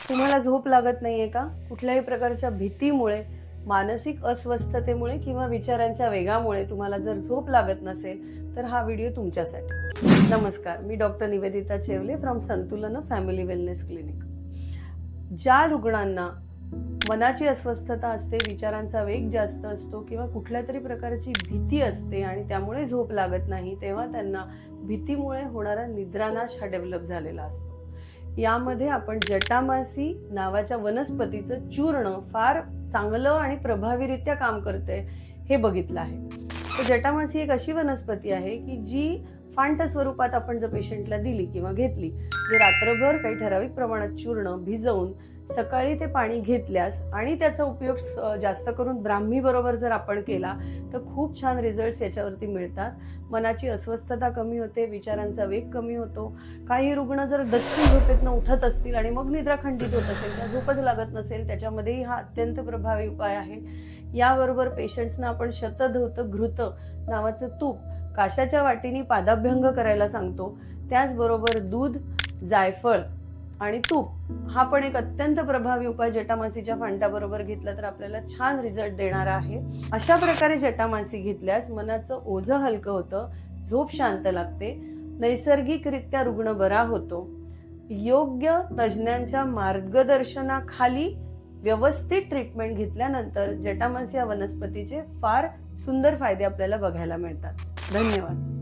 तुम्हाला झोप लागत नाहीये का? कुठल्याही प्रकारच्या भीतीमुळे, मानसिक अस्वस्थतेमुळे किंवा विचारांच्या वेगामुळे तुम्हाला जर झोप लागत नसेल तर हा व्हिडिओ तुमच्यासाठी. नमस्कार, मी डॉक्टर निवेदिता चेवले फ्रॉम संतुलन फॅमिली वेलनेस क्लिनिक. ज्या रुग्णांना मनाची अस्वस्थता असते, विचारांचा वेग जास्त असतो किंवा कुठल्या तरी प्रकारची भीती असते आणि त्यामुळे झोप लागत नाही, तेव्हा त्यांना भीतीमुळे होणारा निद्रानाश हा डेव्हलप झालेला असतो. यामध्ये आपण जटामासी नावाच्या वनस्पतीचं चूर्ण फार चांगलं आणि प्रभावीरित्या काम करते हे बघितलं आहे. तर जटामासी एक अशी वनस्पती आहे की जी फांट स्वरूपात आपण जर पेशंटला दिली किंवा घेतली, जे रात्रभर काही ठराविक प्रमाणात चूर्ण भिजवून सकाळी ते पाणी घेतल्यास आणि त्याचा उपयोग जास्त करून ब्राह्मी बरोबर जर आपण केला तर खूप छान रिझल्ट्स याच्यावरती मिळतात. मनाची अस्वस्थता कमी होते, विचारांचा वेग कमी होतो. काही रुग्ण जर दचकून झोपेतनं उठत असतील आणि मग निद्रा खंडित होत असेल, त्या झोपच लागत नसेल, त्याच्यामध्येही हा अत्यंत प्रभावी उपाय आहे. याबरोबर पेशंट्सना आपण शतधौत घृत नावाचं तूप काशाच्या वाटीने पादाभ्यंग करायला सांगतो. त्याचबरोबर दूध, जायफळ आणि तूप हा पण एक अत्यंत प्रभावी उपाय जटामासीच्या फांटाबरोबर घेतला तर आपल्याला छान रिझल्ट देणारा आहे. अशा प्रकारे जटामासी घेतल्यास मनाचं ओझं हलकं होतं, झोप शांत लागते, नैसर्गिकरित्या रुग्ण बरा होतो. योग्य तज्ज्ञांच्या मार्गदर्शनाखाली व्यवस्थित ट्रीटमेंट घेतल्यानंतर जटामासी या वनस्पतीचे फार सुंदर फायदे आपल्याला बघायला मिळतात. धन्यवाद.